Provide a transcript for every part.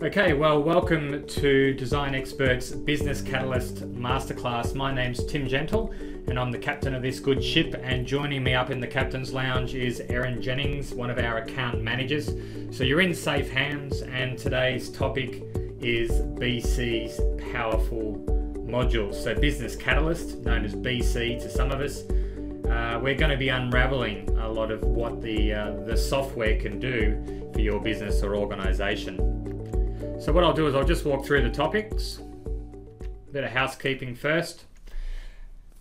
Okay, well, welcome to Design Expert's Business Catalyst Masterclass. My name's Tim Gentle and I'm the captain of this good ship, and joining me up in the captain's lounge is Erin Jennings, one of our account managers. So you're in safe hands, and today's topic is BC's powerful modules. So Business Catalyst, known as BC to some of us, we're going to be unraveling a lot of what the software can do for your business or organization. So what I'll do is I'll just walk through the topics. A bit of housekeeping first.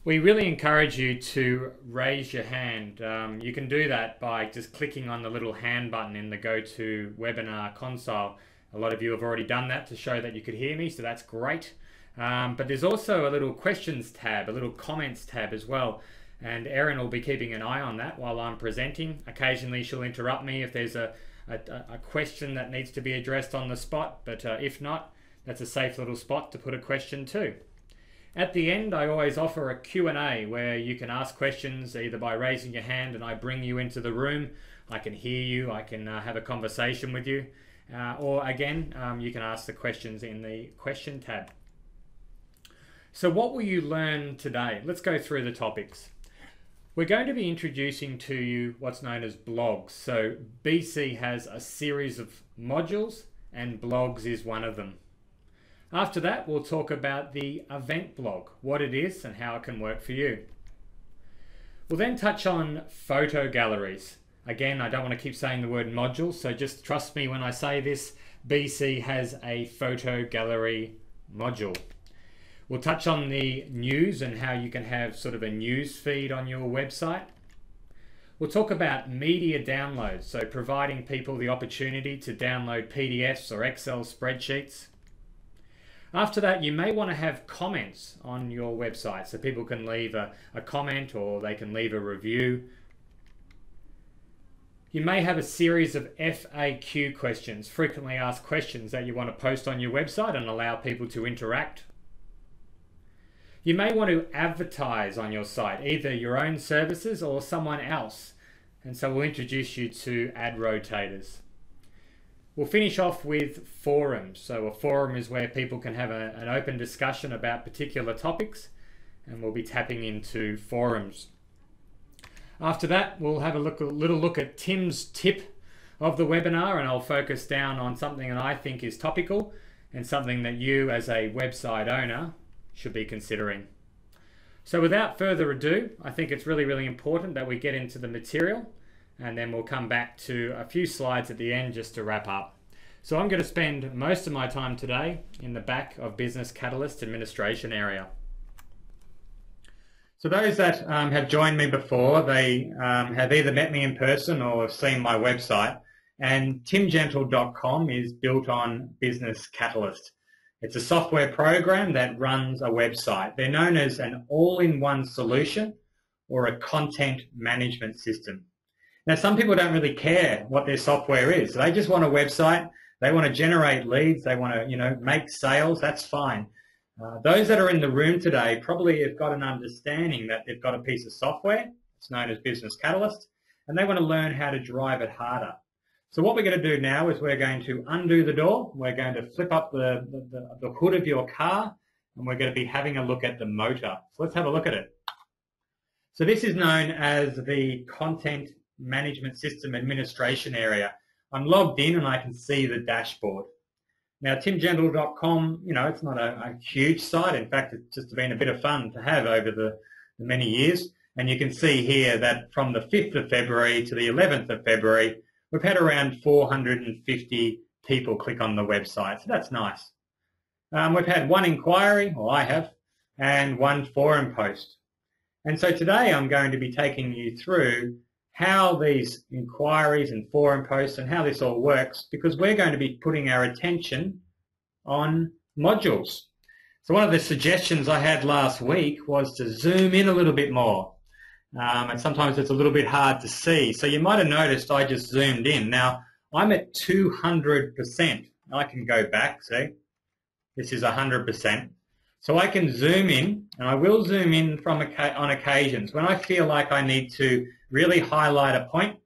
We really encourage you to raise your hand. You can do that by just clicking on the little hand button in the Go-To Webinar console. A lot of you have already done that to show that you could hear me, so that's great. But there's also a little questions tab, a little comments tab as well. And Erin will be keeping an eye on that while I'm presenting. Occasionally she'll interrupt me if there's a question that needs to be addressed on the spot, but if not, that's a safe little spot to put a question too. At the end, I always offer a Q&A where you can ask questions either by raising your hand and I bring you into the room. I can hear you, I can have a conversation with you, or again, you can ask the questions in the question tab. So what will you learn today? Let's go through the topics. We're going to be introducing to you what's known as blogs. So BC has a series of modules and blogs is one of them. After that, we'll talk about the event blog, what it is and how it can work for you. We'll then touch on photo galleries. Again, I don't want to keep saying the word module, so just trust me when I say this. BC has a photo gallery module. We'll touch on the news and how you can have sort of a news feed on your website. We'll talk about media downloads, so providing people the opportunity to download PDFs or Excel spreadsheets. After that, you may want to have comments on your website, so people can leave a comment or they can leave a review. You may have a series of FAQ questions, frequently asked questions, that you want to post on your website and allow people to interact. You may want to advertise on your site, either your own services or someone else. And so we'll introduce you to ad rotators. We'll finish off with forums. So a forum is where people can have an open discussion about particular topics, and we'll be tapping into forums. After that, we'll have a little look at Tim's tip of the webinar, and I'll focus down on something that I think is topical and something that you as a website owner should be considering. So without further ado, I think it's really important that we get into the material, and then we'll come back to a few slides at the end just to wrap up. So I'm going to spend most of my time today in the back of Business Catalyst administration area. So those that have joined me before, they have either met me in person or have seen my website, and timgentle.com is built on Business Catalyst. It's a software program that runs a website. They're known as an all-in-one solution or a content management system. Now, some people don't really care what their software is. They just want a website. They want to generate leads. They want to, make sales. That's fine. Those that are in the room today probably have got an understanding that they've got a piece of software. It's known as Business Catalyst, and they want to learn how to drive it harder. So what we're going to do now is we're going to undo the door. We're going to flip up the hood of your car, and we're going to be having a look at the motor. So let's have a look at it. So this is known as the Content Management System Administration area. I'm logged in and I can see the dashboard. Now, timgentle.com, it's not a huge site. In fact, it's just been a bit of fun to have over the many years. And you can see here that from the 5th of February to the 11th of February, we've had around 450 people click on the website, so that's nice. We've had one inquiry, or I have, and one forum post. And so today I'm going to be taking you through how these inquiries and forum posts and how this all works, because we're going to be putting our attention on modules. So one of the suggestions I had last week was to zoom in a little bit more. And sometimes it's a little bit hard to see. So you might have noticed I just zoomed in. Now, I'm at 200%. I can go back, see? This is 100%. So I can zoom in, and I will zoom in on occasions. When I feel like I need to really highlight a point,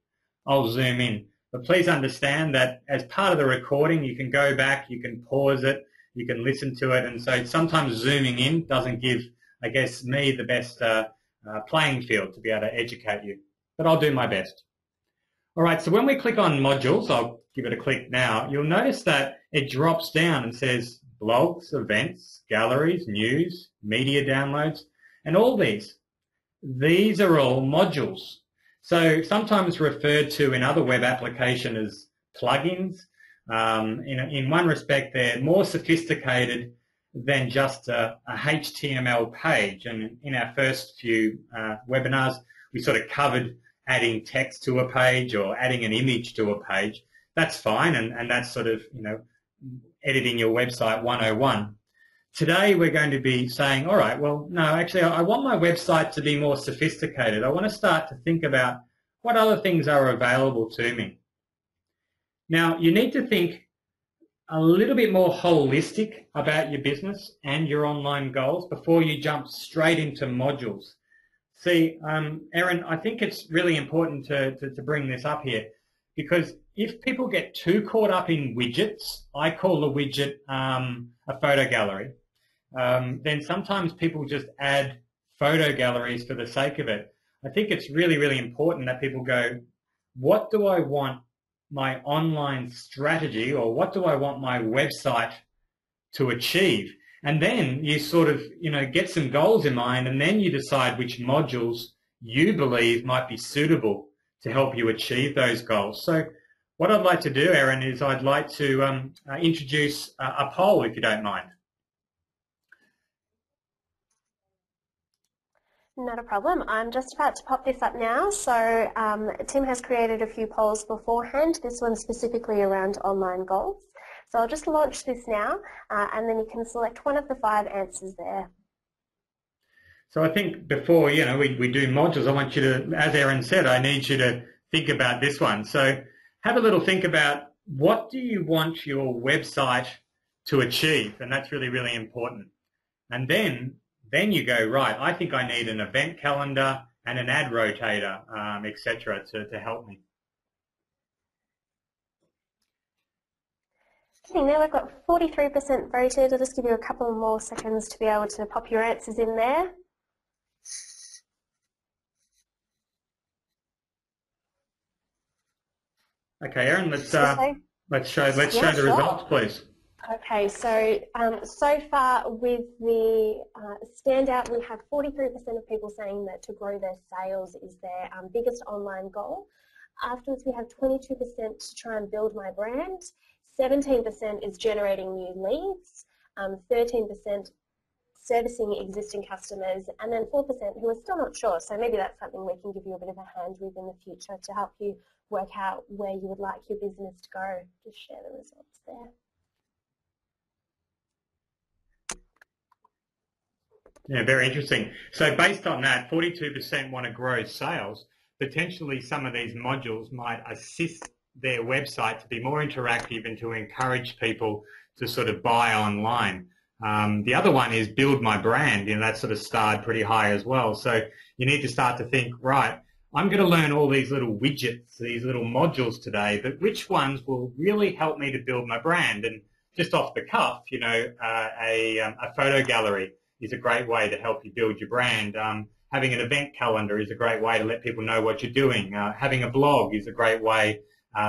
I'll zoom in. But please understand that as part of the recording, you can go back, you can pause it, you can listen to it. And so sometimes zooming in doesn't give, I guess, me the best playing field to be able to educate you. But I'll do my best. All right, so when we click on modules, I'll give it a click now, you'll notice that it drops down and says blogs, events, galleries, news, media downloads, and all these. These are all modules. So sometimes referred to in other web applications as plugins. In one respect, they're more sophisticated than just a HTML page. And in our first few webinars, we sort of covered adding text to a page or adding an image to a page. That's fine, and that's sort of, editing your website 101. Today we're going to be saying, all right, well, no, actually I want my website to be more sophisticated. I want to start to think about what other things are available to me. Now, you need to think a little bit more holistic about your business and your online goals before you jump straight into modules. See, Erin, I think it's really important to bring this up here, because if people get too caught up in widgets, I call the widget a photo gallery, then sometimes people just add photo galleries for the sake of it. I think it's really, really important that people go, what do I want my online strategy, or what do I want my website to achieve? And then you sort of, get some goals in mind, and then you decide which modules you believe might be suitable to help you achieve those goals. So what I'd like to do, Erin, is I'd like to introduce a poll, if you don't mind. Not a problem. I'm just about to pop this up now. So Tim has created a few polls beforehand. This one's specifically around online goals. So I'll just launch this now, and then you can select one of the 5 answers there. So I think before, we do modules, I want you to, as Erin said, I need you to think about this one. So have a little think about, what do you want your website to achieve? And that's really, really important. And then you go, right, I think I need an event calendar and an ad rotator, etc., to help me. Now we've got 43% voted. I'll just give you a couple more seconds to be able to pop your answers in there. Okay, Erin, let's show the results, please. Okay, so so far with the standout, we have 43% of people saying that to grow their sales is their biggest online goal. Afterwards, we have 22% to try and build my brand. 17% is generating new leads, 13% servicing existing customers, and then 4% who are still not sure. So maybe that's something we can give you a bit of a hand with in the future to help you work out where you would like your business to go. Just share the results there. Yeah, very interesting. So based on that, 42% want to grow sales. Potentially some of these modules might assist their website to be more interactive and to encourage people to sort of buy online. The other one is build my brand. That sort of starred pretty high as well. So you need to start to think, right, I'm going to learn all these little widgets, these little modules today, but which ones will really help me to build my brand? And just off the cuff, a photo gallery is a great way to help you build your brand. Having an event calendar is a great way to let people know what you're doing. Having a blog is a great way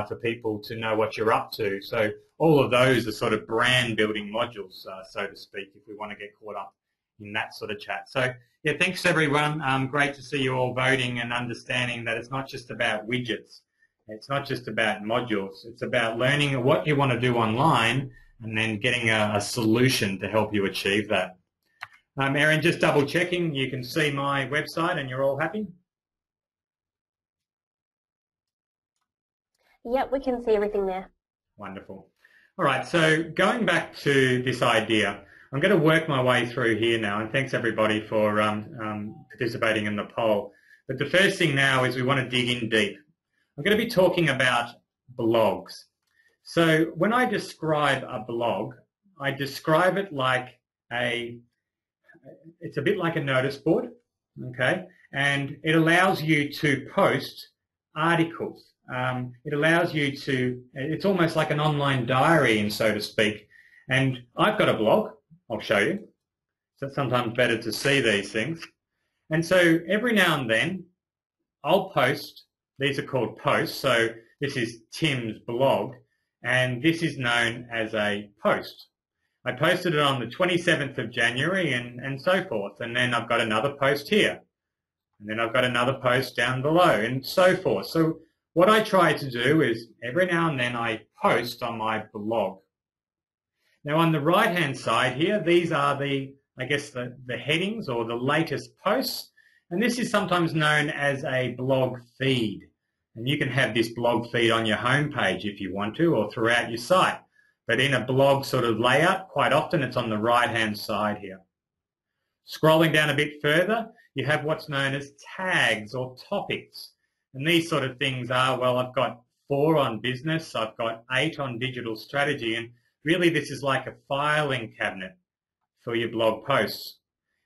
for people to know what you're up to. So all of those are sort of brand building modules, so to speak, if we want to get caught up in that sort of chat. So yeah, thanks everyone. Great to see you all voting and understanding that it's not just about widgets. It's not just about modules. It's about learning what you want to do online and then getting a solution to help you achieve that. Erin, just double checking, you can see my website and you're all happy? Yep, we can see everything there. Wonderful. All right, so going back to this idea, I'm going to work my way through here now, and thanks everybody for participating in the poll. But the first thing now is we want to dig in deep. I'm going to be talking about blogs. So when I describe a blog, I describe it like it's a bit like a notice board, okay? And it allows you to post articles, it allows you to, it's almost like an online diary, so to speak. And I've got a blog, I'll show you. So it's sometimes better to see these things. And so every now and then, I'll post, these are called posts, so this is Tim's blog, and this is known as a post. I posted it on the 27th of January and so forth, and then I've got another post here, and then I've got another post down below, and so forth. So what I try to do is every now and then I post on my blog. Now on the right-hand side here, these are the headings or the latest posts, and this is sometimes known as a blog feed. And you can have this blog feed on your home page if you want to, or throughout your site. But in a blog sort of layout, quite often it's on the right-hand side here. Scrolling down a bit further, you have what's known as tags or topics. And these sort of things are, well, I've got 4 on business, I've got 8 on digital strategy, and really this is like a filing cabinet for your blog posts.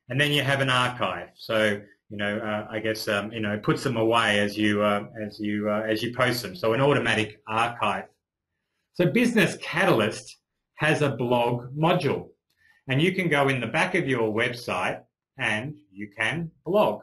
And then you have an archive. So, it puts them away as you post them. So an automatic archive. So Business Catalyst has a blog module, and you can go in the back of your website and you can blog.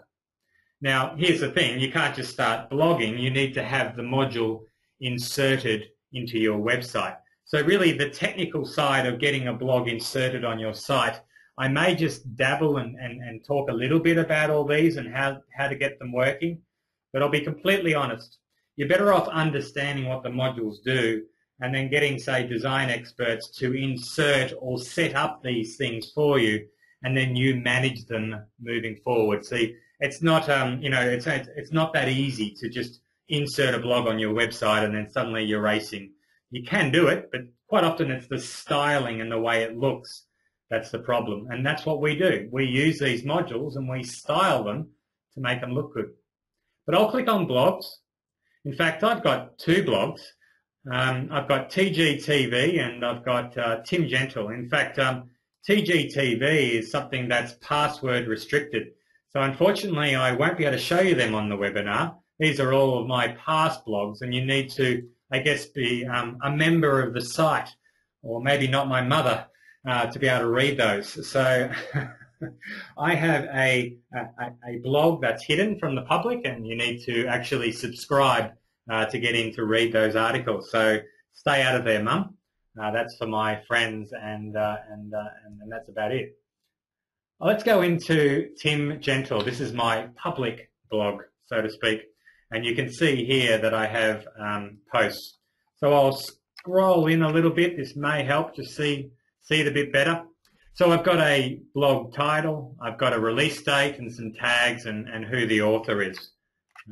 Now, here's the thing, you can't just start blogging, you need to have the module inserted into your website. So really the technical side of getting a blog inserted on your site, I may just dabble and talk a little bit about all these and how to get them working, but I'll be completely honest. You're better off understanding what the modules do and then getting, say, design experts to insert or set up these things for you, and then you manage them moving forward. See, it's not, it's not that easy to just insert a blog on your website and then suddenly you're racing. You can do it, but quite often it's the styling and the way it looks that's the problem. And that's what we do. We use these modules and we style them to make them look good. But I'll click on blogs. In fact, I've got 2 blogs. I've got TGTV and I've got Tim Gentle. In fact, TGTV is something that's password restricted. So unfortunately, I won't be able to show you them on the webinar. These are all of my past blogs, and you need to, I guess, be a member of the site, or maybe not my mother, to be able to read those. So I have a blog that's hidden from the public, and you need to actually subscribe to get in to read those articles. So stay out of there, Mum. That's for my friends, and that's about it. Let's go into Tim Gentle. This is my public blog, so to speak, and you can see here that I have posts. So I'll scroll in a little bit. This may help to see it a bit better. So I've got a blog title, I've got a release date and some tags and who the author is.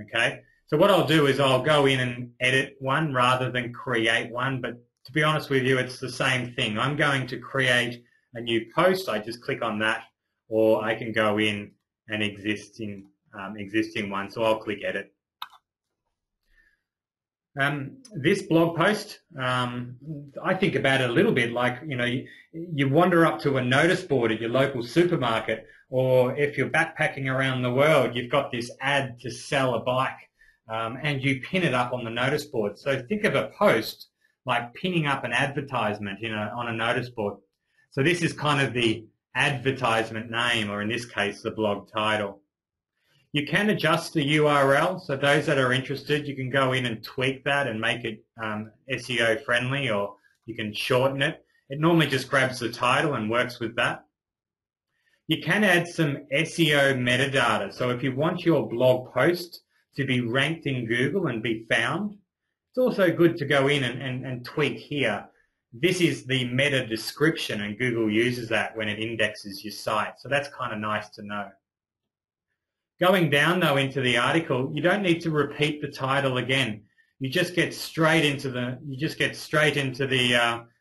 Okay. So what I'll do is I'll go in and edit one rather than create one, but to be honest with you, it's the same thing. I'm going to create a new post. I just click on that, or I can go in an existing one. So I'll click edit. This blog post, I think about it a little bit like, you wander up to a notice board at your local supermarket, or if you're backpacking around the world, you've got this ad to sell a bike, and you pin it up on the notice board. So think of a post like pinning up an advertisement on a notice board. So this is kind of the advertisement name, or in this case, the blog title. You can adjust the URL, so those that are interested, you can go in and tweak that and make it SEO friendly, or you can shorten it. It normally just grabs the title and works with that. You can add some SEO metadata, so if you want your blog post to be ranked in Google and be found, it's also good to go in and tweak here. This is the meta description, and Google uses that when it indexes your site, so that's kind of nice to know. Going down though into the article, you don't need to repeat the title again. You just get straight into the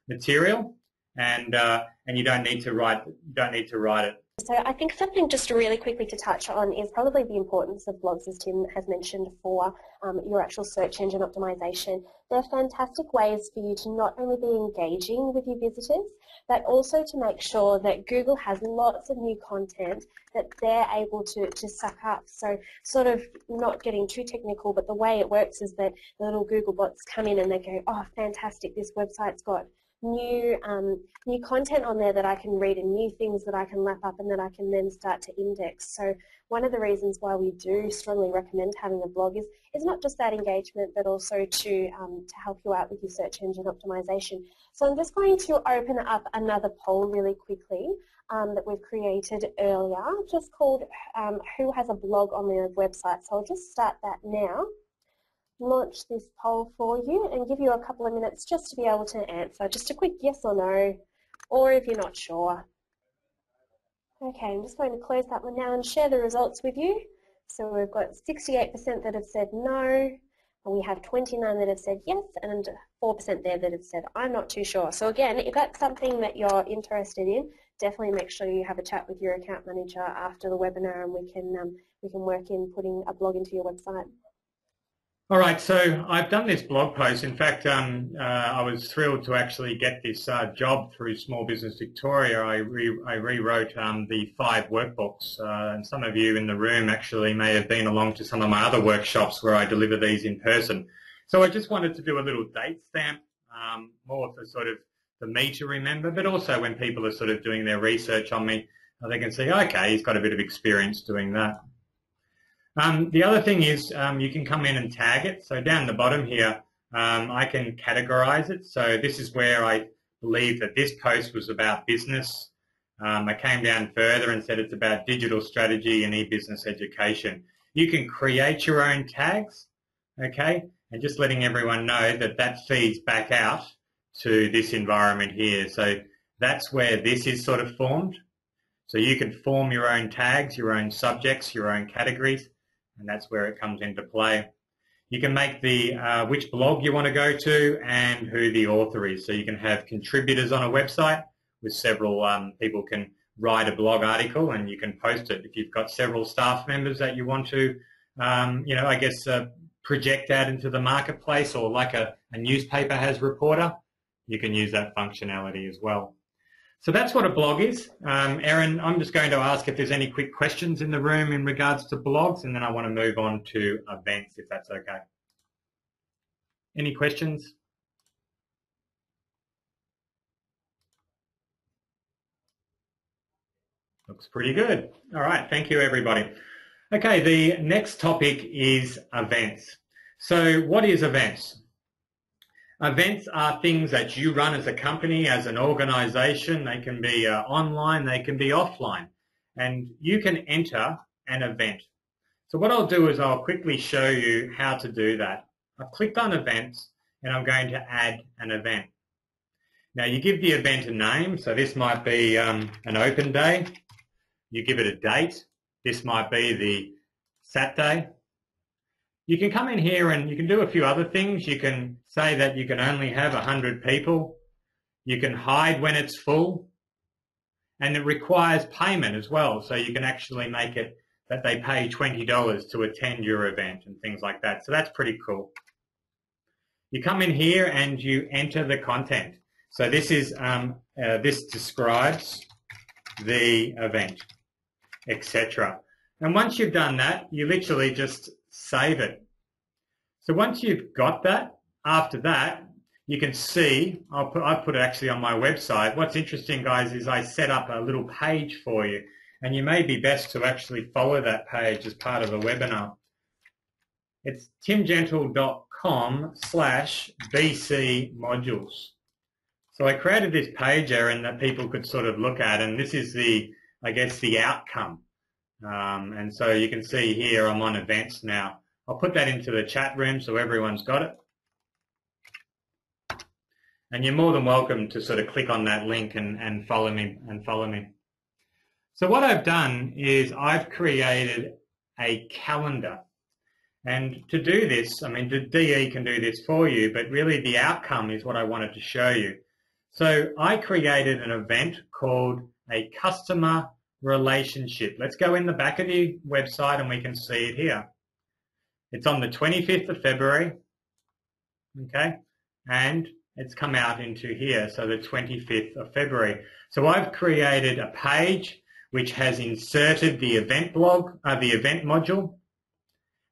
material, and you don't need to write it. So I think something just really quickly to touch on is probably the importance of blogs, as Tim has mentioned, for your actual search engine optimization. They're fantastic ways for you to not only be engaging with your visitors, but also to make sure that Google has lots of new content that they're able to suck up. So sort of not getting too technical, but the way it works is that the little Google bots come in and they go, oh, fantastic, this website's got new content on there that I can read and new things that I can lap up and that I can then start to index. So one of the reasons why we do strongly recommend having a blog is not just that engagement, but also to help you out with your search engine optimization. So I'm just going to open up another poll really quickly that we've created earlier, just called who has a blog on their website. So I'll just start that now. Launch this poll for you and give you a couple of minutes just to be able to answer. Just a quick yes or no, or if you're not sure. Okay, I'm just going to close that one now and share the results with you. So we've got 68% that have said no, and we have 29 that have said yes, and 4% there that have said I'm not too sure. So again, if that's something that you're interested in, definitely make sure you have a chat with your account manager after the webinar, and we can work in putting a blog into your website. All right, so I've done this blog post. In fact, I was thrilled to actually get this job through Small Business Victoria. I rewrote the 5 workbooks, and some of you in the room actually may have been along to some of my other workshops where I deliver these in person. So I just wanted to do a little date stamp, more for sort of for me to remember, but also when people are sort of doing their research on me, they can see, okay, he's got a bit of experience doing that. The other thing is you can come in and tag it. So down the bottom here, I can categorize it. So this is where I believe that this post was about business. I came down further and said it's about digital strategy and e-business education. You can create your own tags, okay? And just letting everyone know that that feeds back out to this environment here. So that's where this is sort of formed. So you can form your own tags, your own subjects, your own categories, and that's where it comes into play. You can make the which blog you want to go to and who the author is. So you can have contributors on a website with several people can write a blog article and you can post it. If you've got several staff members that you want to, project out into the marketplace, or like a newspaper has reporter, you can use that functionality as well. So that's what a blog is. Erin, I'm just going to ask if there's any quick questions in the room in regards to blogs, and then I want to move on to events, if that's okay. Any questions? Looks pretty good. All right, thank you, everybody. Okay, the next topic is events. So what is events? Events are things that you run as a company, as an organization. They can be online, they can be offline, and you can enter an event. So what I'll do is I'll quickly show you how to do that. I've clicked on events and I'm going to add an event. Now you give the event a name, so this might be an open day. You give it a date. This might be the Saturday. You can come in here and you can do a few other things. You can say that you can only have 100 people. You can hide when it's full. And it requires payment as well. So you can actually make it that they pay $20 to attend your event and things like that. So that's pretty cool. You come in here and you enter the content. So this is this describes the event, etc. And once you've done that, you literally just save it. So once you've got that, after that, you can see, I've put it actually on my website. What's interesting, guys, is I set up a little page for you, and you may be best to actually follow that page as part of the webinar. It's timgentle.com/BC modules. So I created this page, Erin, that people could sort of look at, and this is the, I guess, the outcome. And so you can see here I'm on events now. I'll put that into the chat room so everyone's got it. And you're more than welcome to sort of click on that link and follow me. So what I've done is I've created a calendar. And to do this, I mean, the DE can do this for you, but really the outcome is what I wanted to show you. So I created an event called a customer relationship. Let's go in the back of the website and we can see it here. It's on the 25th of February, okay, and it's come out into here, so the 25th of February. So I've created a page which has inserted the event the event module,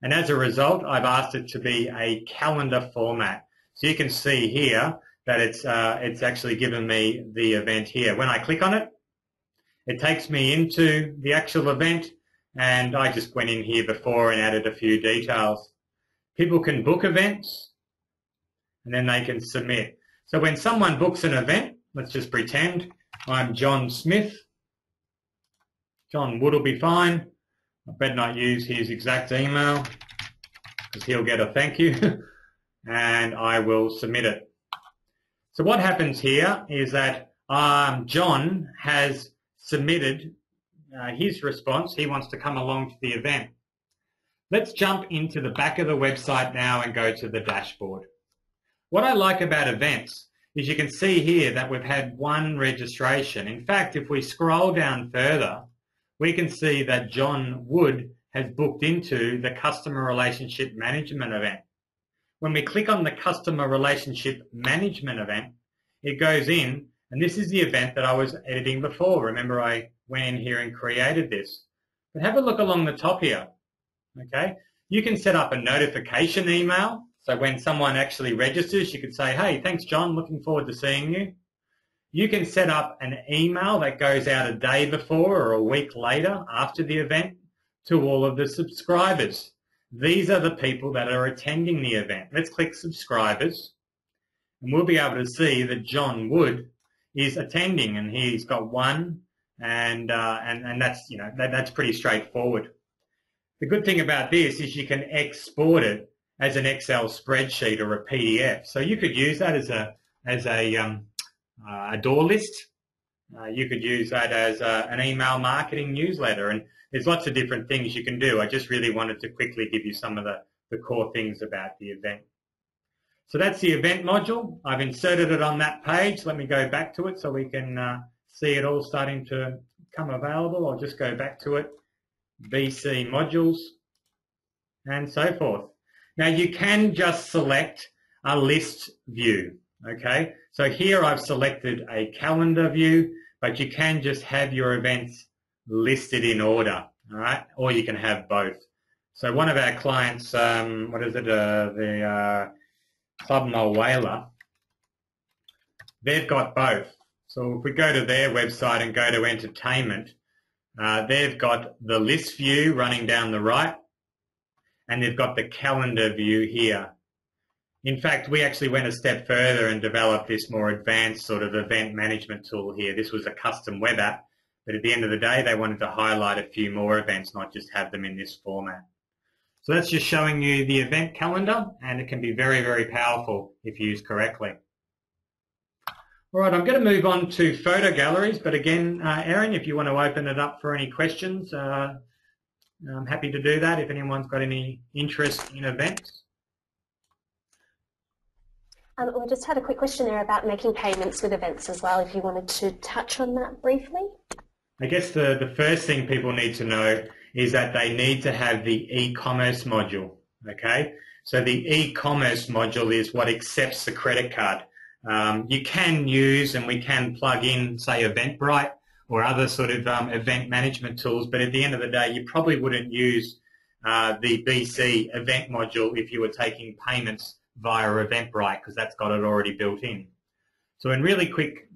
and as a result, I've asked it to be a calendar format. So you can see here that it's actually given me the event here. When I click on it, it takes me into the actual event, and I just went in here before and added a few details. People can book events, and then they can submit. So when someone books an event, let's just pretend I'm John Smith. John Wood will be fine. I better not use his exact email because he'll get a thank you, and I will submit it. So what happens here is that John has submitted his response. He wants to come along to the event. Let's jump into the back of the website now and go to the dashboard. What I like about events is you can see here that we've had one registration. In fact, if we scroll down further, we can see that John Wood has booked into the Customer Relationship Management event. When we click on the Customer Relationship Management event, it goes in, and this is the event that I was editing before. Remember, I went in here and created this. But have a look along the top here, okay? You can set up a notification email. So when someone actually registers, you could say, hey, thanks, John, looking forward to seeing you. You can set up an email that goes out a day before or a week later after the event to all of the subscribers. These are the people that are attending the event. Let's click subscribers, and we'll be able to see that John Wood is attending, and he's got one, and that's, you know, that's pretty straightforward. The good thing about this is you can export it as an Excel spreadsheet or a PDF. So you could use that as a door list. You could use that as an email marketing newsletter, and there's lots of different things you can do. I just really wanted to quickly give you some of the core things about the event. So that's the event module. I've inserted it on that page. Let me go back to it so we can see it all starting to come available. I'll just go back to it, BC modules, and so forth. Now you can just select a list view, okay? So here I've selected a calendar view, but you can just have your events listed in order, all right? Or you can have both. So one of our clients, the Club Mulwala, they've got both. So if we go to their website and go to entertainment, they've got the list view running down the right, and they've got the calendar view here. In fact, we actually went a step further and developed this more advanced sort of event management tool here. This was a custom web app, but at the end of the day, they wanted to highlight a few more events, not just have them in this format. So that's just showing you the event calendar, and it can be very, very powerful if used correctly. All right, I'm going to move on to photo galleries, but again, Erin, if you want to open it up for any questions, I'm happy to do that if anyone's got any interest in events. We just had a quick question there about making payments with events as well, if you wanted to touch on that briefly. I guess the first thing people need to know is that they need to have the e-commerce module, okay? So the e-commerce module is what accepts the credit card. You can use, and we can plug in, say, Eventbrite or other sort of event management tools, but at the end of the day, you probably wouldn't use the BC event module if you were taking payments via Eventbrite, because that's got it already built in. So in really quick,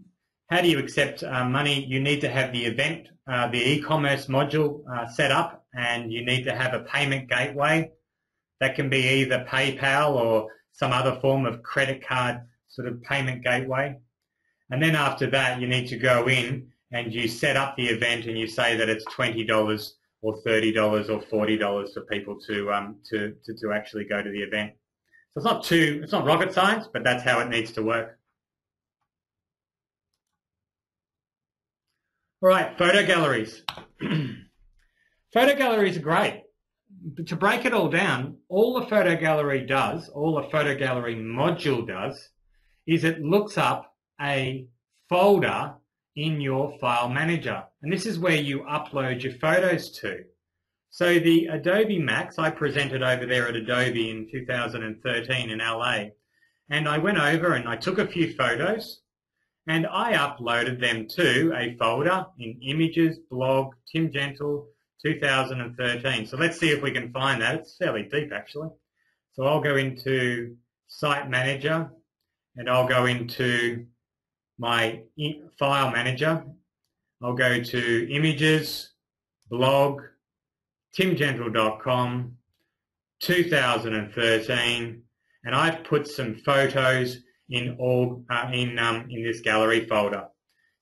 how do you accept money? You need to have the event, the e-commerce module set up, and you need to have a payment gateway. That can be either PayPal or some other form of credit card sort of payment gateway. And then after that, you need to go in and you set up the event, and you say that it's $20 or $30 or $40 for people to actually go to the event. So it's not rocket science, but that's how it needs to work. All right, photo galleries. Photo galleries are great. But to break it all down, all the photo gallery module does, is it looks up a folder in your file manager. And this is where you upload your photos to. So the Adobe Max, I presented over there at Adobe in 2013 in LA. And I went over and I took a few photos and I uploaded them to a folder in Images, Blog, Tim Gentle, 2013. So let's see if we can find that. It's fairly deep actually. So I'll go into Site Manager and I'll go into my File Manager. I'll go to Images, Blog, timgentle.com, 2013, and I've put some photos in this gallery folder.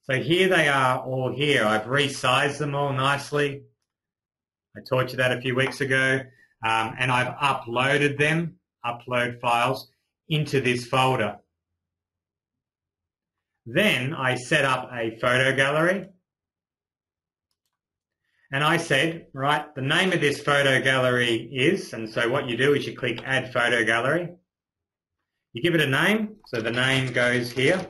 So here they are all here. I've resized them all nicely. I taught you that a few weeks ago, and I've uploaded them, upload files, into this folder. Then I set up a photo gallery. And I said, right, the name of this photo gallery is, and so what you do is you click Add Photo Gallery. You give it a name, so the name goes here.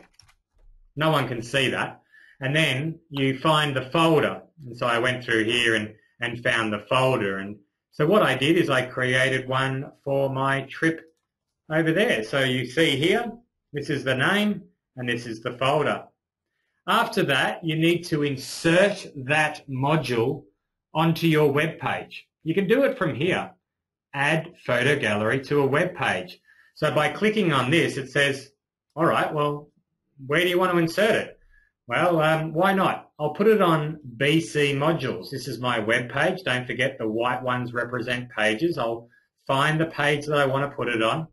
No one can see that. And then you find the folder. And so I went through here and found the folder. And so what I did is I created one for my trip over there. So you see here, this is the name and this is the folder. After that, you need to insert that module onto your web page. You can do it from here. Add photo gallery to a web page. So by clicking on this, it says, all right, well, where do you want to insert it? Well, why not? I'll put it on BC Modules. This is my web page. Don't forget the white ones represent pages. I'll find the page that I want to put it on.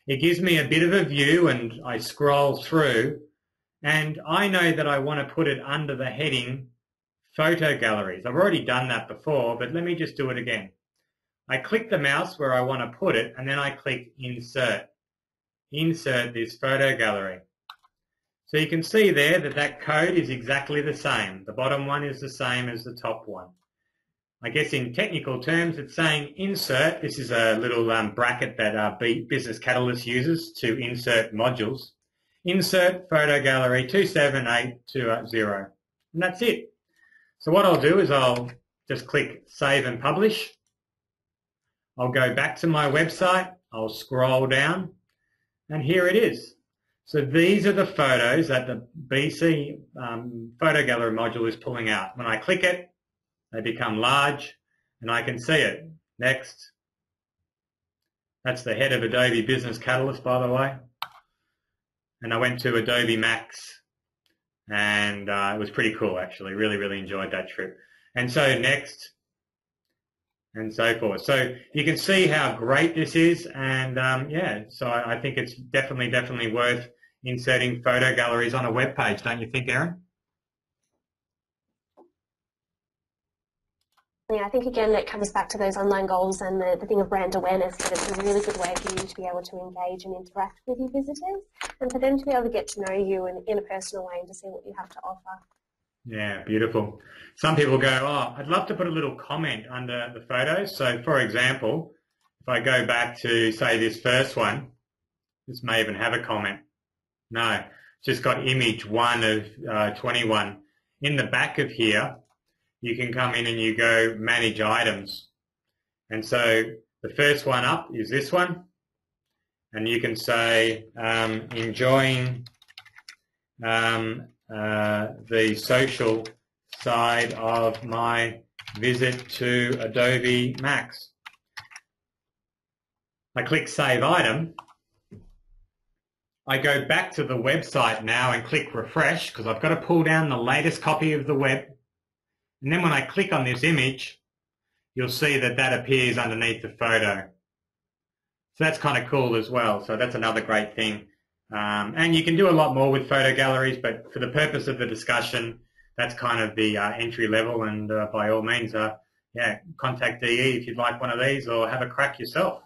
It gives me a bit of a view and I scroll through. And I know that I want to put it under the heading Photo Galleries. I've already done that before, but let me just do it again. I click the mouse where I want to put it, and then I click Insert. Insert this photo gallery. So you can see there that that code is exactly the same. The bottom one is the same as the top one. I guess in technical terms, it's saying insert. This is a little bracket that Business Catalyst uses to insert modules. Insert photo gallery 27820, and that's it. So what I'll do is I'll just click Save and Publish. I'll go back to my website, I'll scroll down, and here it is. So these are the photos that the BC photo gallery module is pulling out. When I click it, they become large, and I can see it. Next. That's the head of Adobe Business Catalyst, by the way. And I went to Adobe Max, and it was pretty cool actually. Really, really enjoyed that trip. And so next, and so forth. So you can see how great this is, and yeah, so I think it's definitely worth inserting photo galleries on a web page, don't you think, Erin? Yeah, I think again it comes back to those online goals and the thing of brand awareness, that it's a really good way for you to be able to engage and interact with your visitors and for them to be able to get to know you in a personal way and to see what you have to offer. Yeah, beautiful. Some people go, oh, I'd love to put a little comment under the photos. So for example, if I go back to say this first one, this may even have a comment. No, it's just got image 1 of 21. In the back of here, you can come in and you go manage items. And so the first one up is this one. And you can say enjoying the social side of my visit to Adobe Max. I click Save Item. I go back to the website now and click Refresh because I've got to pull down the latest copy of the web. And then when I click on this image, you'll see that that appears underneath the photo. So that's kind of cool as well. So that's another great thing. And you can do a lot more with photo galleries, but for the purpose of the discussion, that's kind of the entry level. And by all means, yeah, contact DE if you'd like one of these or have a crack yourself.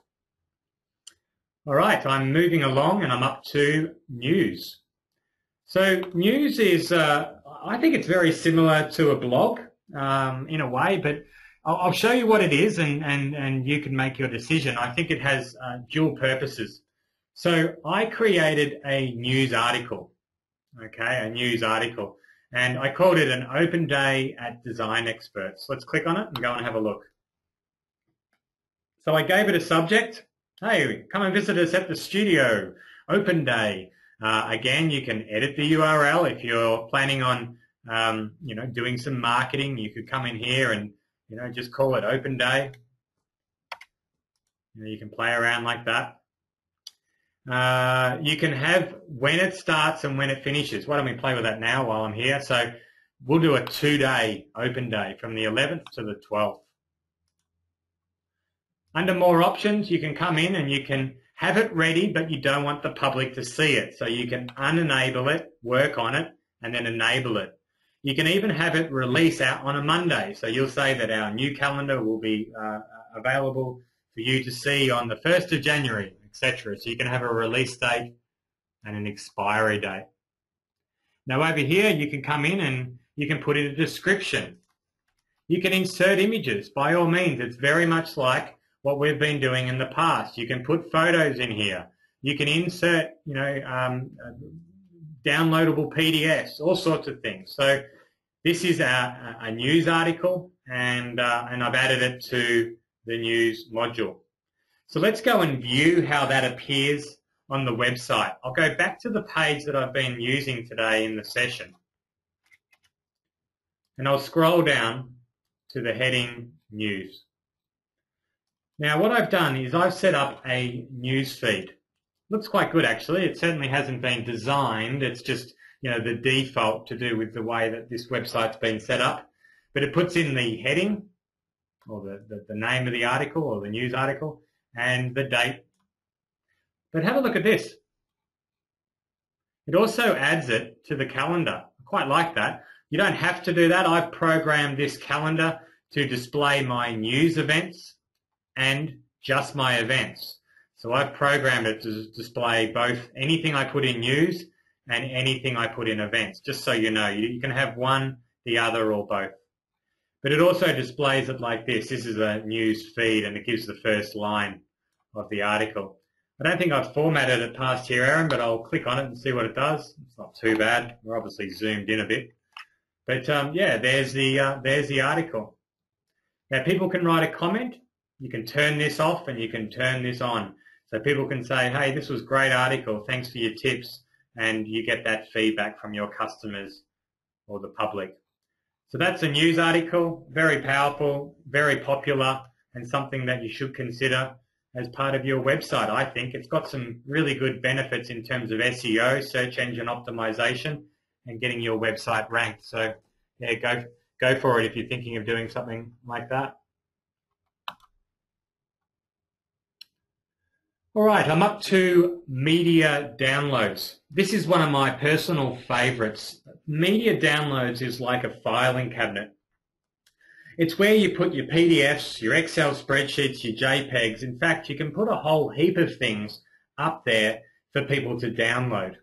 All right, I'm moving along and I'm up to news. So news is, I think it's very similar to a blog in a way, but I'll show you what it is and you can make your decision. I think it has dual purposes. So I created a news article. okay, a news article. And I called it an open day at Design Experts. Let's click on it and go and have a look. So I gave it a subject. Hey, come and visit us at the studio. Open day. Again, you can edit the URL if you're planning on, doing some marketing. You could come in here and, just call it open day. You can play around like that. You can have when it starts and when it finishes. Why don't we play with that now while I'm here? So we'll do a 2-day open day from the 11th to the 12th. Under more options, you can come in and you can have it ready, but you don't want the public to see it. So you can unenable it, work on it, and then enable it. You can even have it release out on a Monday. So you'll say that our new calendar will be available for you to see on the 1st of January, etc. So you can have a release date and an expiry date. Now over here, you can come in and you can put in a description. You can insert images. By all means, it's very much like what we've been doing in the past. You can put photos in here. You can insert, downloadable PDFs, all sorts of things. So this is a news article, and I've added it to the news module. So let's go and view how that appears on the website. I'll go back to the page that I've been using today in the session, and I'll scroll down to the heading News. Now what I've done is I've set up a news feed. Looks quite good actually. It certainly hasn't been designed. It's just, the default to do with the way that this website's been set up. But it puts in the heading, or the name of the article, or the news article, and the date. But have a look at this. It also adds it to the calendar. I quite like that. You don't have to do that. I've programmed this calendar to display my news events and just my events. So I've programmed it to display both anything I put in news and anything I put in events, just so you know. You can have one, the other, or both. But it also displays it like this. This is a news feed, and it gives the first line of the article. I don't think I've formatted it past here, Aaron, but I'll click on it and see what it does. It's not too bad. We're obviously zoomed in a bit. But yeah, there's the article. Now people can write a comment. You can turn this off and you can turn this on. So people can say, hey, this was a great article. Thanks for your tips. And you get that feedback from your customers or the public. So that's a news article, very powerful, very popular, and something that you should consider as part of your website. I think it's got some really good benefits in terms of SEO, search engine optimization, and getting your website ranked. So yeah, go for it if you're thinking of doing something like that. All right, I'm up to media downloads. This is one of my personal favorites. Media downloads is like a filing cabinet. It's where you put your PDFs, your Excel spreadsheets, your JPEGs. In fact, you can put a whole heap of things up there for people to download.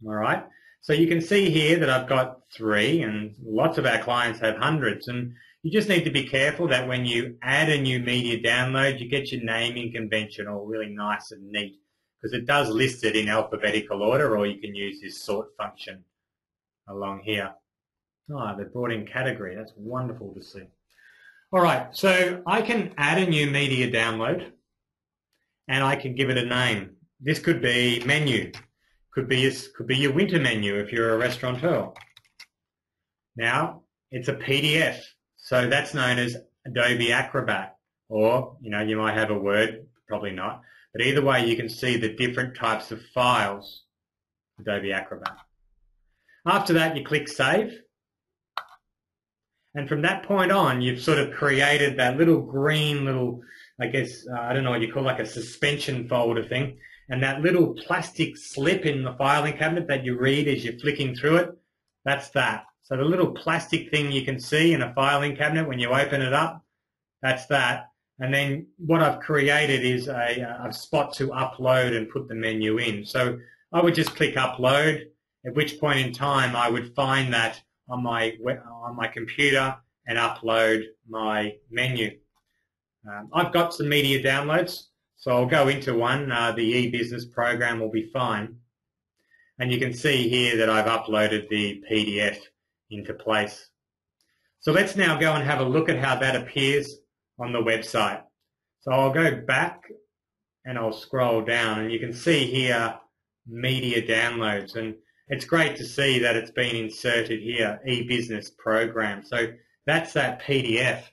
All right, so you can see here that I've got 3, and lots of our clients have hundreds. And you just need to be careful that when you add a new media download, you get your naming convention all really nice and neat, because it does list it in alphabetical order, or you can use this sort function along here. Oh, they've brought in category. That's wonderful to see. All right, so I can add a new media download, and I can give it a name. This could be menu. Could be your winter menu if you're a restaurateur. Now, it's a PDF. So that's known as Adobe Acrobat, or, you might have a Word, probably not. But either way, you can see the different types of files, Adobe Acrobat. After that, you click Save. And from that point on, you've sort of created that little green I guess, I don't know what you call, like a suspension folder thing. And that little plastic slip in the filing cabinet that you read as you're flicking through it, that's that. So the little plastic thing you can see in a filing cabinet when you open it up, that's that. And then what I've created is a spot to upload and put the menu in. So I would just click Upload, at which point in time I would find that on my computer and upload my menu. I've got some media downloads, so I'll go into one. The e-business program will be fine. And you can see here that I've uploaded the PDF into place. So let's now go and have a look at how that appears on the website. So I'll go back and I'll scroll down, and you can see here media downloads, and it's great to see that it's been inserted here, e-business program. So that's that PDF.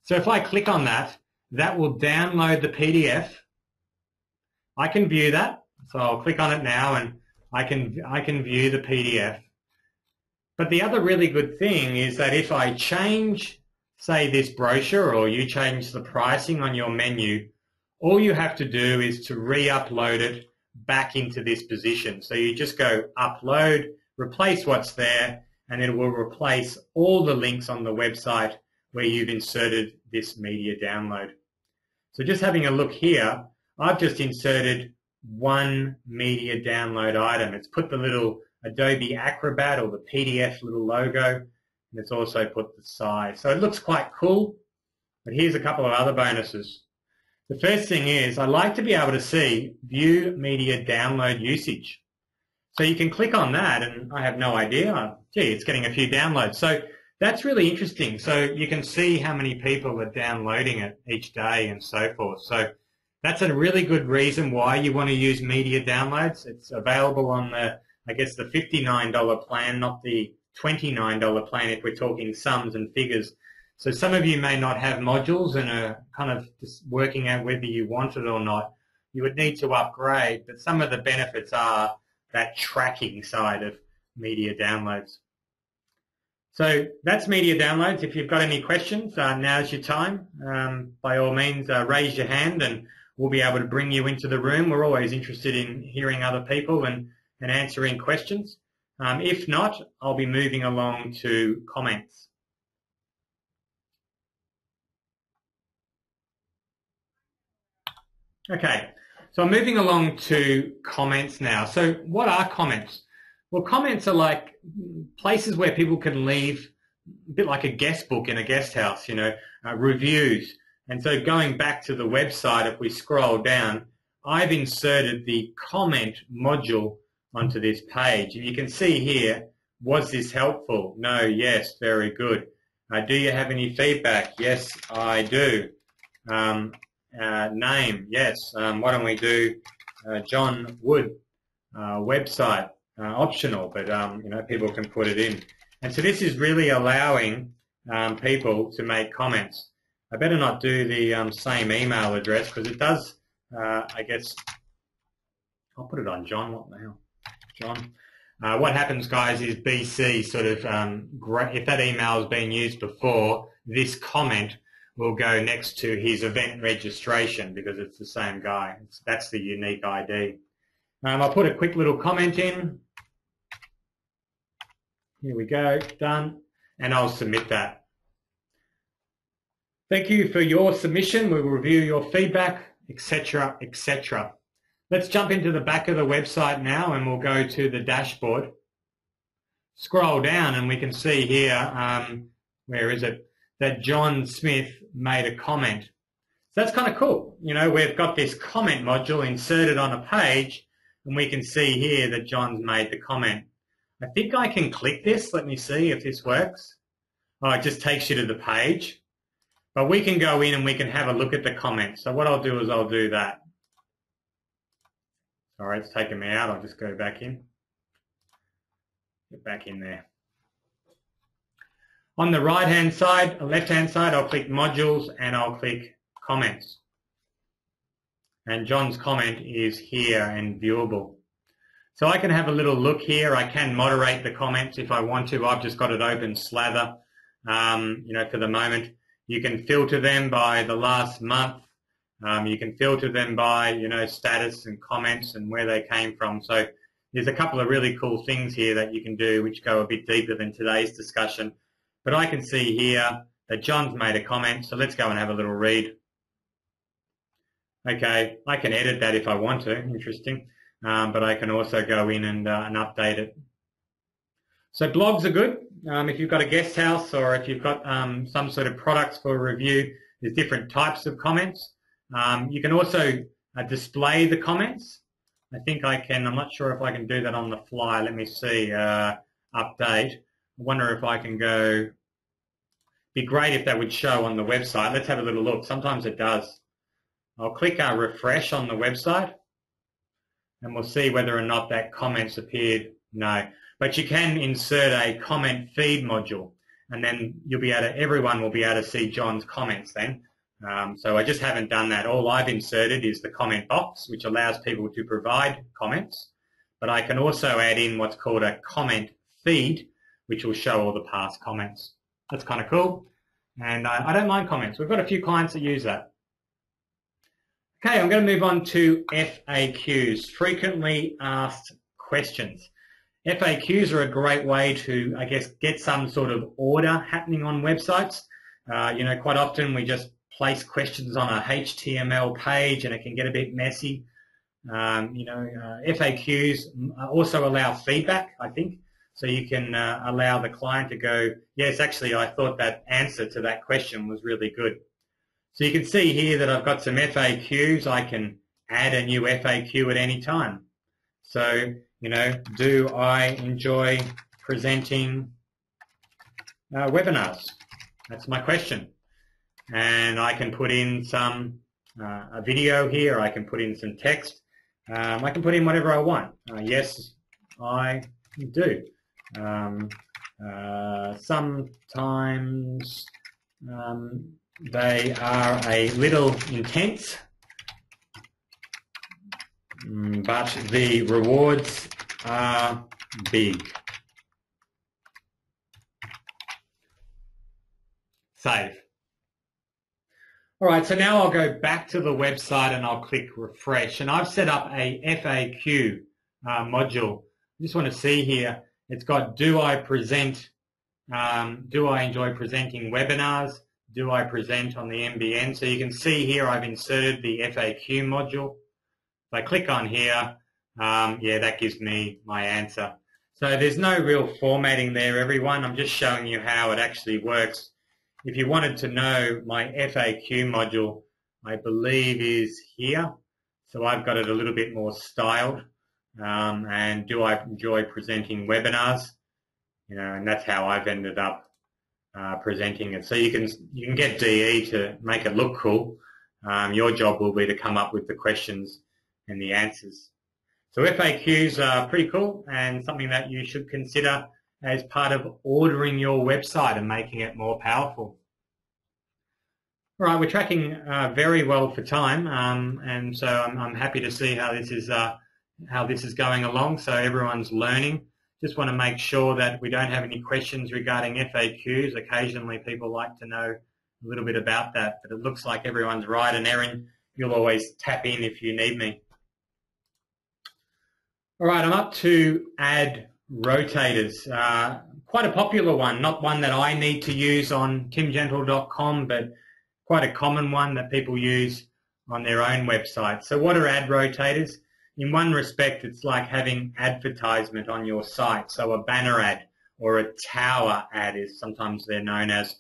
So if I click on that, that will download the PDF. I can view that. So I'll click on it now and I can view the PDF. But the other really good thing is that if I change, say, this brochure, or you change the pricing on your menu, all you have to do is to re-upload it back into this position. So you just go upload, replace what's there, and it will replace all the links on the website where you've inserted this media download. So just having a look here, I've just inserted one media download item. It's put the little Adobe Acrobat or the PDF little logo, and it's also put the size. So it looks quite cool, but here's a couple of other bonuses. The first thing is I like to be able to see view media download usage. So you can click on that, and I have no idea. Gee, it's getting a few downloads. So that's really interesting. So you can see how many people are downloading it each day and so forth. So that's a really good reason why you want to use media downloads. It's available on the, I guess, the $59 plan, not the $29 plan if we're talking sums and figures. So some of you may not have modules and are kind of just working out whether you want it or not. You would need to upgrade, but some of the benefits are that tracking side of media downloads. So that's media downloads. If you've got any questions, now's your time. By all means, raise your hand and we'll be able to bring you into the room. We're always interested in hearing other people and answering questions. If not, I'll be moving along to comments. Okay, so I'm moving along to comments now. So what are comments? Well, comments are like places where people can leave, a bit like a guest book in a guest house, you know, reviews. And so going back to the website, if we scroll down, I've inserted the comment module onto this page. And you can see here, was this helpful? No, yes, very good. Do you have any feedback? Yes, I do. Name, yes. Why don't we do John Wood website, optional, but you know, people can put it in. And so this is really allowing people to make comments. I better not do the same email address because it does, I guess, I'll put it on John. What the hell? John. What happens, guys, is BC sort of, if that email has been used before, this comment will go next to his event registration because it's the same guy. That's the unique ID. I'll put a quick little comment in. Here we go, done, and I'll submit that. Thank you for your submission. We will review your feedback, etc., etc. Let's jump into the back of the website now and we'll go to the dashboard. Scroll down and we can see here, where is it, that John Smith made a comment. So that's kind of cool. You know, we've got this comment module inserted on a page and we can see here that John's made the comment. I think I can click this. Let me see if this works. Oh, it just takes you to the page. But we can go in and we can have a look at the comments. So what I'll do is I'll do that. All right, it's taken me out. I'll just go back in. Get back in there. On the right-hand side, left-hand side, I'll click Modules and I'll click Comments. And John's comment is here and viewable. So I can have a little look here. I can moderate the comments if I want to. I've just got it open slather, you know, for the moment. You can filter them by the last month. You can filter them by, you know, status and comments and where they came from. So there's a couple of really cool things here that you can do which go a bit deeper than today's discussion. But I can see here that John's made a comment, so let's go and have a little read. Okay, I can edit that if I want to, interesting, but I can also go in and update it. So blogs are good. If you've got a guest house or if you've got some sort of products for review, there's different types of comments. You can also display the comments. I think I can. I'm not sure if I can do that on the fly. Let me see. Update. I wonder if I can go. Be great if that would show on the website. Let's have a little look. Sometimes it does. I'll click refresh on the website, and we'll see whether or not that comment's appeared. No, but you can insert a comment feed module, and then you'll be able to. Everyone will be able to see John's comments then. So I just haven't done that. All I've inserted is the comment box, which allows people to provide comments. But I can also add in what's called a comment feed, which will show all the past comments. That's kind of cool. And I don't mind comments. We've got a few clients that use that. Okay, I'm going to move on to FAQs, frequently asked questions. FAQs are a great way to, I guess, get some sort of order happening on websites. Quite often we just place questions on a HTML page and it can get a bit messy. FAQs also allow feedback, I think. So you can allow the client to go, yes, actually, I thought that answer to that question was really good. So you can see here that I've got some FAQs. I can add a new FAQ at any time. So, do I enjoy presenting webinars? That's my question. And I can put in a video here. I can put in some text. I can put in whatever I want. Yes, I do. Sometimes they are a little intense, but the rewards are big. Save. All right, so now I'll go back to the website and I'll click refresh. And I've set up a FAQ module. I just want to see here. It's got, do I enjoy presenting webinars? Do I present on the NBN? So you can see here I've inserted the FAQ module. If I click on here, that gives me my answer. So there's no real formatting there, everyone. I'm just showing you how it actually works. If you wanted to know, my FAQ module, I believe, is here. So I've got it a little bit more styled. And do I enjoy presenting webinars? And that's how I've ended up presenting it. So you can get DE to make it look cool. Your job will be to come up with the questions and the answers. So FAQs are pretty cool and something that you should consider as part of ordering your website and making it more powerful. All right, we're tracking very well for time, and so I'm happy to see how this is going along. So everyone's learning. Just want to make sure that we don't have any questions regarding FAQs. Occasionally people like to know a little bit about that, but it looks like everyone's right. And Erin, you'll always tap in if you need me. All right, I'm up to add rotators. Quite a popular one, not one that I need to use on timgentle.com, but quite a common one that people use on their own website. So what are ad rotators? In one respect, it's like having advertisement on your site. So a banner ad or a tower ad is sometimes they're known as.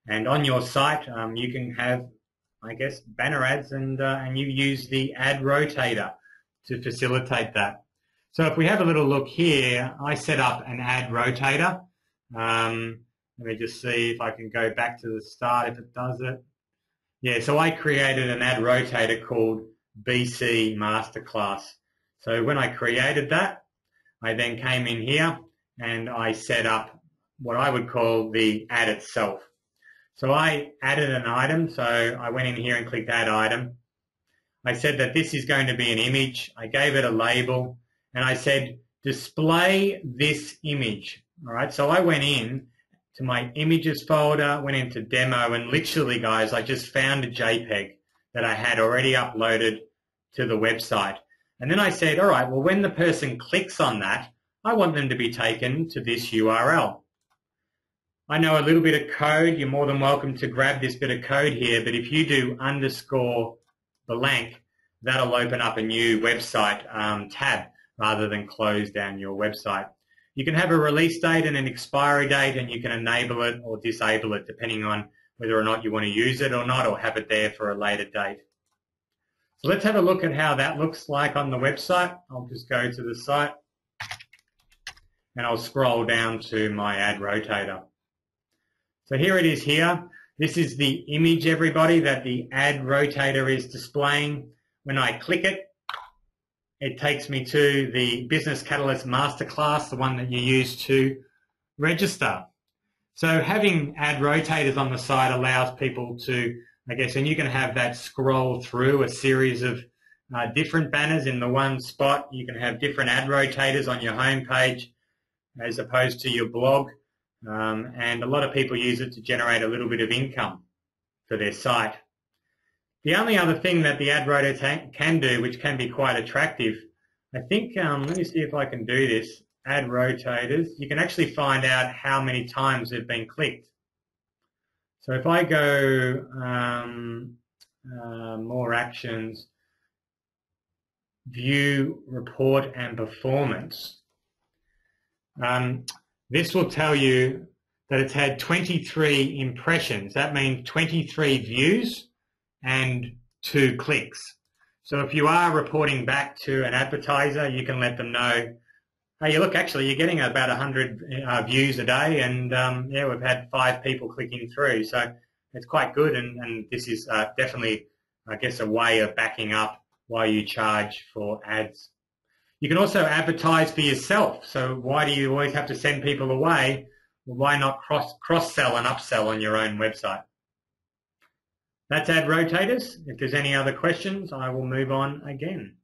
And on your site, you can have, I guess, banner ads, and you use the ad rotator to facilitate that. So if we have a little look here, I set up an ad rotator. Let me just see if I can go back to the start if it does it. Yeah, so I created an ad rotator called BC Masterclass. So when I created that, I then came in here and I set up what I would call the ad itself. So I added an item. So I went in here and clicked add item. I said that this is going to be an image. I gave it a label and I said display this image. All right, so I went in to my images folder, went into demo, and literally, guys, I just found a JPEG that I had already uploaded to the website. And then I said, all right, well, when the person clicks on that, I want them to be taken to this URL. I know a little bit of code. You're more than welcome to grab this bit of code here, but if you do _ blank, that'll open up a new website tab rather than close down your website. You can have a release date and an expiry date, and you can enable it or disable it depending on whether or not you want to use it or not, or have it there for a later date. So let's have a look at how that looks like on the website. I'll just go to the site and I'll scroll down to my ad rotator. So here it is here. This is the image, everybody, that the ad rotator is displaying. When I click it, it takes me to the Business Catalyst Masterclass, the one that you use to register. So having ad rotators on the site allows people to, I guess, and you can have that scroll through a series of different banners in the one spot. You can have different ad rotators on your home page as opposed to your blog. And a lot of people use it to generate a little bit of income for their site. The only other thing that the ad rotator can do, which can be quite attractive, I think, let me see if I can do this, ad rotators, you can actually find out how many times they've been clicked. So if I go more actions, view, report and performance, this will tell you that it's had 23 impressions. That means 23 views and 2 clicks. So if you are reporting back to an advertiser, you can let them know, hey, look, actually, you're getting about 100 views a day, and yeah, we've had 5 people clicking through. So it's quite good, and this is definitely, I guess, a way of backing up why you charge for ads. You can also advertise for yourself. So why do you always have to send people away? Well, why not cross-sell and upsell on your own website? That's ad rotators. If there's any other questions, I will move on again.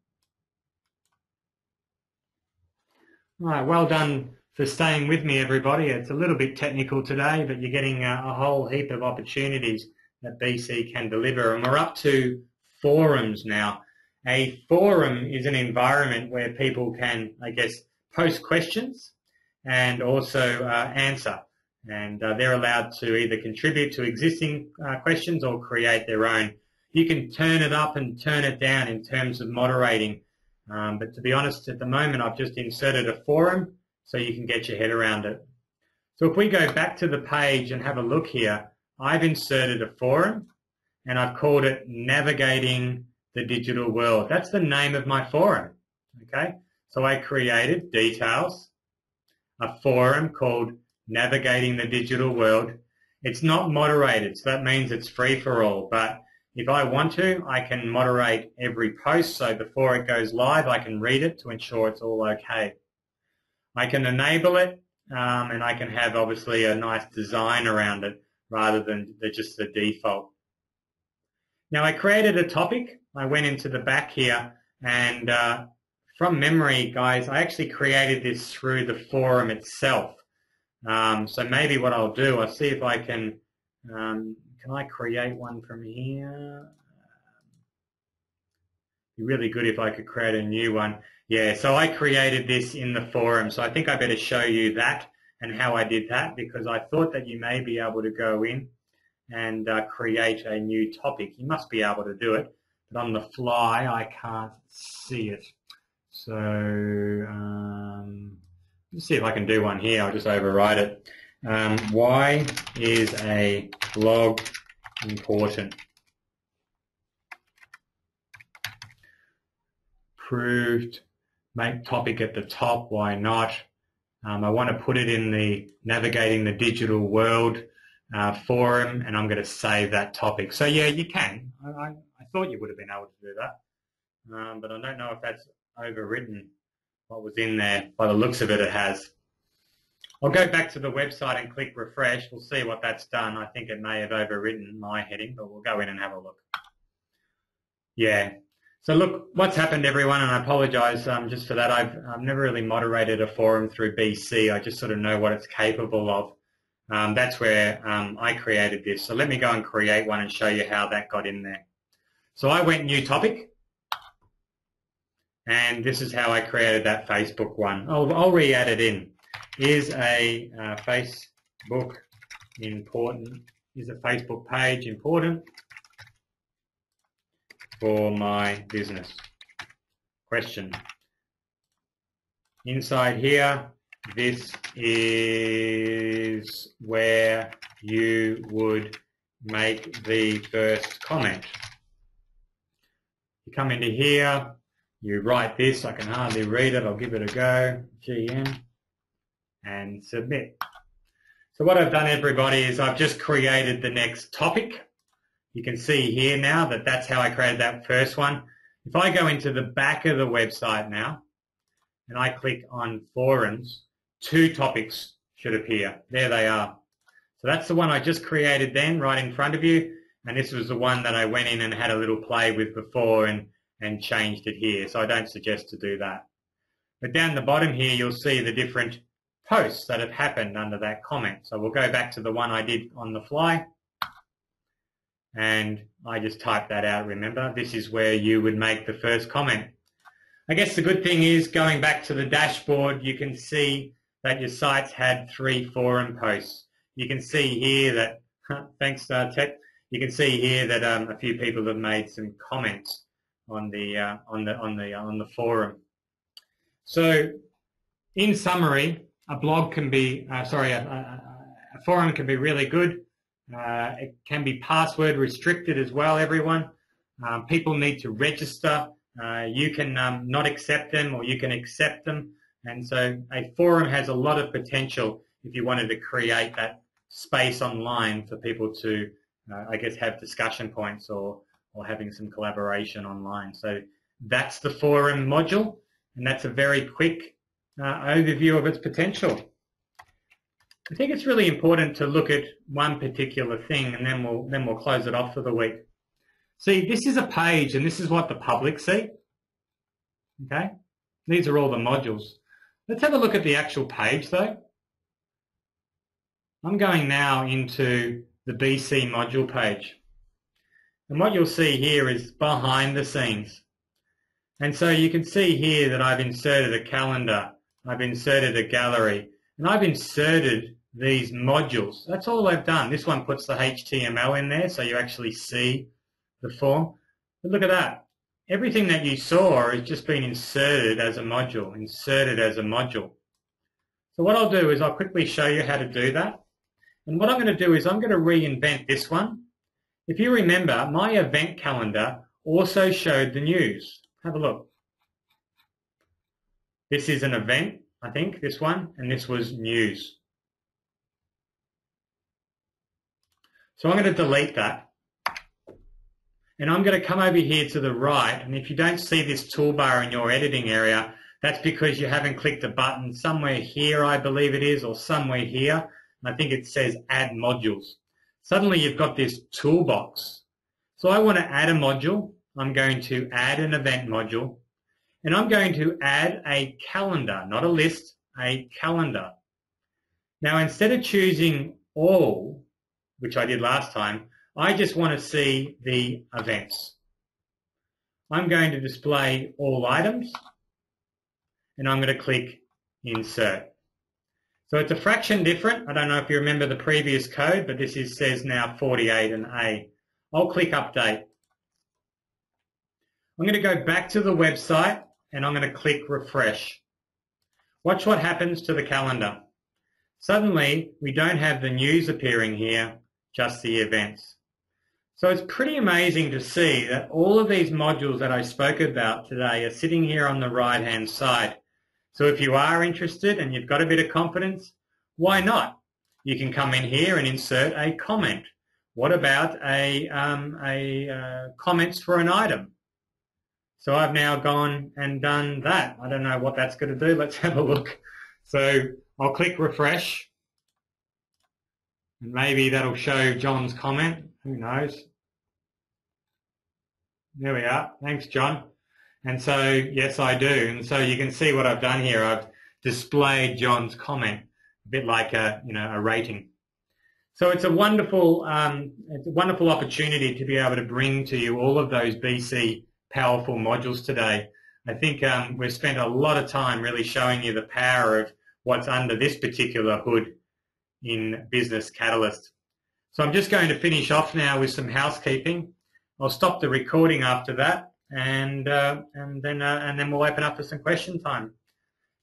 All right, well done for staying with me, everybody. It's a little bit technical today, but you're getting a whole heap of opportunities that BC can deliver. And we're up to forums now. A forum is an environment where people can, I guess, post questions and also answer. And they're allowed to either contribute to existing questions or create their own. You can turn it up and turn it down in terms of moderating. But to be honest, at the moment, I've just inserted a forum so you can get your head around it. So if we go back to the page and have a look here, I've inserted a forum and I've called it Navigating the Digital World. That's the name of my forum, okay? So I created details, a forum called Navigating the Digital World. It's not moderated, so that means it's free for all, but if I want to, I can moderate every post, so before it goes live, I can read it to ensure it's all okay. I can enable it, and I can have obviously a nice design around it rather than just the default. Now I created a topic. I went into the back here, and from memory, guys, I actually created this through the forum itself. So maybe what I'll do, I'll see if I can I create one from here? It'd be really good if I could create a new one. Yeah, so I created this in the forum, so I think I better show you that and how I did that, because I thought that you may be able to go in and create a new topic. You must be able to do it, but on the fly I can't see it. So let's see if I can do one here. I'll just override it. Why is a blog important? Proved, make topic at the top, why not? I want to put it in the Navigating the Digital World forum, and I'm going to save that topic. So yeah, you can. I thought you would have been able to do that, but I don't know if that's overwritten what was in there. By the looks of it, it has. I'll go back to the website and click refresh. We'll see what that's done. I think it may have overwritten my heading, but we'll go in and have a look. Yeah. So look, what's happened, everyone, and I apologise just for that. I've never really moderated a forum through BC. I just sort of know what it's capable of. That's where I created this. So let me go and create one and show you how that got in there. So I went new topic, and this is how I created that Facebook one. I'll re-add it in. Is a Facebook important? Is a Facebook page important for my business? Question. Inside here, this is where you would make the first comment. You come into here, you write this, I can hardly read it, I'll give it a go, GM, and submit. So what I've done, everybody, is I've just created the next topic. You can see here now that that's how I created that first one. If I go into the back of the website now, and I click on forums, 2 topics should appear. There they are. So that's the one I just created then, right in front of you, and this was the one that I went in and had a little play with before and changed it here. So I don't suggest to do that. But down the bottom here, you'll see the different posts that have happened under that comment. So we'll go back to the one I did on the fly. And I just typed that out, remember? This is where you would make the first comment. I guess the good thing is, going back to the dashboard, you can see that your site's had 3 forum posts. You can see here that, thanks Tech, you can see here that a few people have made some comments on the forum. So, in summary, a blog can be, a forum can be really good. It can be password restricted as well, everyone. People need to register. You can not accept them, or you can accept them. And so a forum has a lot of potential if you wanted to create that space online for people to, I guess, have discussion points or having some collaboration online. So that's the forum module, and that's a very quick overview of its potential. I think it's really important to look at one particular thing, and then we'll close it off for the week. See, this is a page, and this is what the public see. Okay, these are all the modules. Let's have a look at the actual page, though. I'm going now into the BC module page, and what you'll see here is behind the scenes. And so you can see here that I've inserted a calendar, I've inserted a gallery, and I've inserted these modules. That's all I've done. This one puts the HTML in there so you actually see the form. But look at that. Everything that you saw has just been inserted as a module, So what I'll do is I'll quickly show you how to do that. And what I'm going to do is I'm going to reinvent this one. If you remember, my event calendar also showed the news. Have a look. This is an event, I think, this one, and this was news. So I'm going to delete that. And I'm going to come over here to the right, and if you don't see this toolbar in your editing area, that's because you haven't clicked a button somewhere here, I believe it is, or somewhere here. And I think it says Add Modules. Suddenly you've got this toolbox. So I want to add a module. I'm going to add an event module. And I'm going to add a calendar, not a list, a calendar. Now, instead of choosing all, which I did last time, I just want to see the events. I'm going to display all items, and I'm going to click Insert. So it's a fraction different. I don't know if you remember the previous code, but this says now 48 and A. I'll click Update. I'm going to go back to the website, and I'm going to click Refresh. Watch what happens to the calendar. Suddenly, we don't have the news appearing here, just the events. So it's pretty amazing to see that all of these modules that I spoke about today are sitting here on the right-hand side. So if you are interested and you've got a bit of confidence, why not? You can come in here and insert a comment. What about comments for an item? So I've now gone and done that. I don't know what that's going to do. Let's have a look. So I'll click Refresh. And maybe that'll show John's comment. Who knows? There we are. Thanks, John. And so, yes, I do. And so you can see what I've done here. I've displayed John's comment, a bit like a rating. So it's a wonderful opportunity to be able to bring to you all of those BC powerful modules today. I think we've spent a lot of time really showing you the power of what's under this particular hood in Business Catalyst. So I'm just going to finish off now with some housekeeping. I'll stop the recording after that, and then we'll open up for some question time.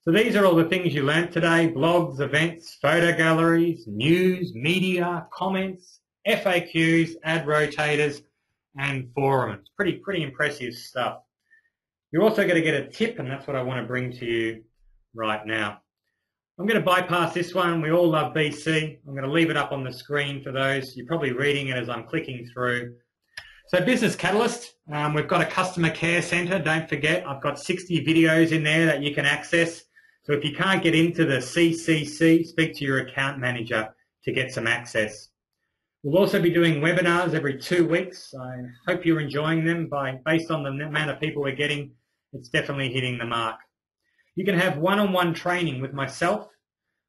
So these are all the things you learned today: blogs, events, photo galleries, news, media, comments, FAQs, ad rotators, and forum. It's pretty impressive stuff. You're also going to get a tip, and that's what I want to bring to you right now. I'm going to bypass this one. We all love BC. I'm going to leave it up on the screen for those. You're probably reading it as I'm clicking through. So Business Catalyst, we've got a customer care center. Don't forget, I've got 60 videos in there that you can access. So if you can't get into the CCC, speak to your account manager to get some access. We'll also be doing webinars every 2 weeks. I hope you're enjoying them. Based on the amount of people we're getting, it's definitely hitting the mark. You can have one-on-one training with myself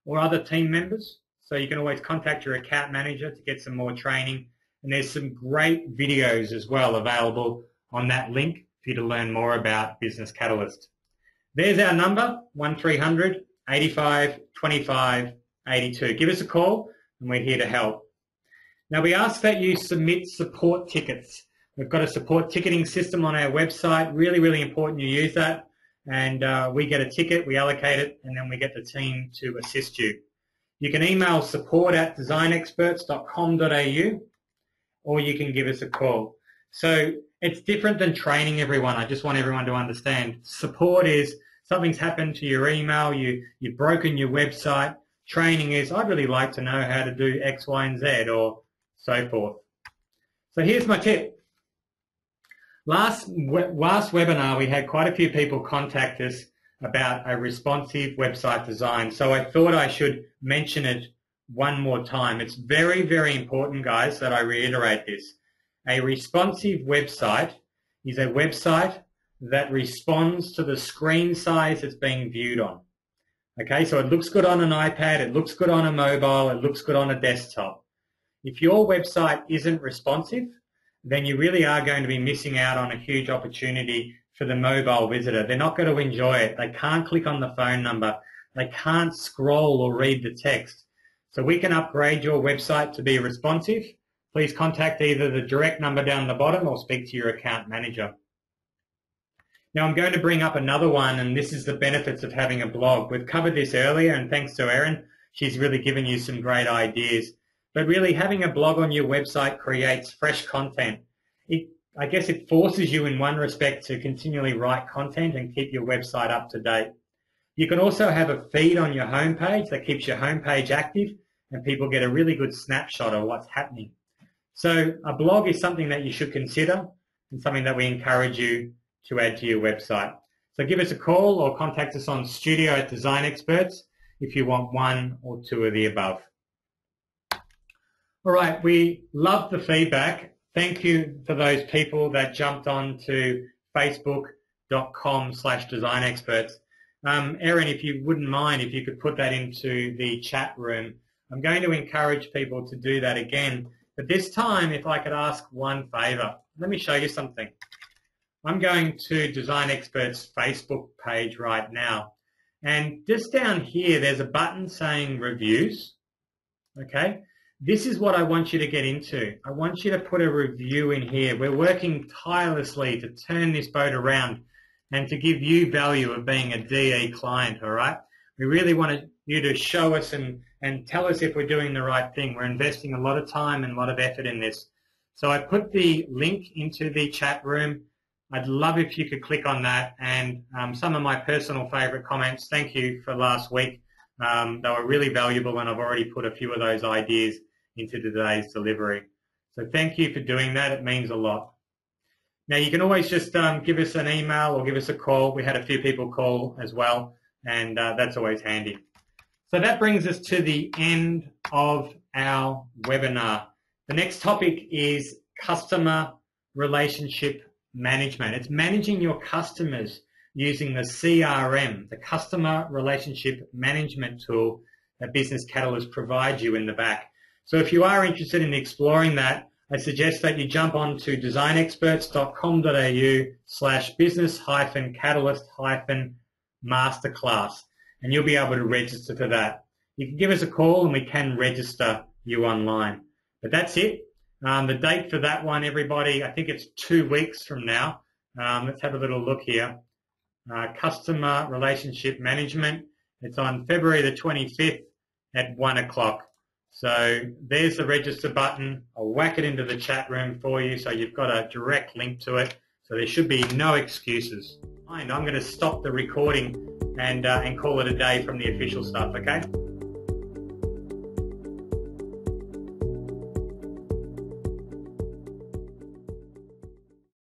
or other team members. So you can always contact your account manager to get some more training. And there's some great videos as well available on that link for you to learn more about Business Catalyst. There's our number, 1300 85 25 82. Give us a call and we're here to help. Now we ask that you submit support tickets. We've got a support ticketing system on our website. Really important you use that. And we get a ticket, we allocate it, and then we get the team to assist you. You can email support@designexperts.com.au, or you can give us a call. So it's different than training everyone. I just want everyone to understand. Support is something's happened to your email, you've broken your website. Training is, I'd really like to know how to do X, Y, and Z, or so forth. So here's my tip. Last webinar, we had quite a few people contact us about a responsive website design. So I thought I should mention it one more time. It's very important, guys, that I reiterate this. A responsive website is a website that responds to the screen size it's being viewed on. Okay, so it looks good on an iPad, it looks good on a mobile, it looks good on a desktop. If your website isn't responsive, then you really are going to be missing out on a huge opportunity for the mobile visitor. They're not going to enjoy it. They can't click on the phone number. They can't scroll or read the text. So we can upgrade your website to be responsive. Please contact either the direct number down the bottom or speak to your account manager. Now I'm going to bring up another one, and this is the benefits of having a blog. We've covered this earlier, and thanks to Erin, she's really given you some great ideas. But really, having a blog on your website creates fresh content. I guess it forces you in one respect to continually write content and keep your website up to date. You can also have a feed on your homepage that keeps your homepage active and people get a really good snapshot of what's happening. So a blog is something that you should consider and something that we encourage you to add to your website. So give us a call or contact us on studio@designexperts if you want one or two of the above. All right, we love the feedback. Thank you for those people that jumped on to facebook.com/designexperts. Erin, if you wouldn't mind, if you could put that into the chat room. I'm going to encourage people to do that again. But this time, if I could ask one favor, let me show you something. I'm going to Design Experts Facebook page right now. And just down here, there's a button saying reviews. Okay. This is what I want you to get into. I want you to put a review in here. We're working tirelessly to turn this boat around and to give you value of being a DE client, all right? We really want you to show us and tell us if we're doing the right thing. We're investing a lot of time and a lot of effort in this. So I put the link into the chat room. I'd love if you could click on that. And some of my personal favorite comments, thank you for last week. They were really valuable, and I've already put a few of those ideas into today's delivery. So thank you for doing that. It means a lot. Now you can always just give us an email or give us a call. We had a few people call as well, and that's always handy. So that brings us to the end of our webinar. The next topic is customer relationship management. It's managing your customers using the CRM, the Customer Relationship Management tool that Business Catalyst provides you in the back. So if you are interested in exploring that, I suggest that you jump on to designexperts.com.au/business-catalyst-masterclass, and you'll be able to register for that. You can give us a call and we can register you online. But that's it. The date for that one, everybody, I think it's 2 weeks from now. Let's have a little look here. Customer Relationship Management. It's on February the 25th at 1 o'clock. So there's the register button. I'll whack it into the chat room for you so you've got a direct link to it. So there should be no excuses. And I'm going to stop the recording and call it a day from the official stuff, okay?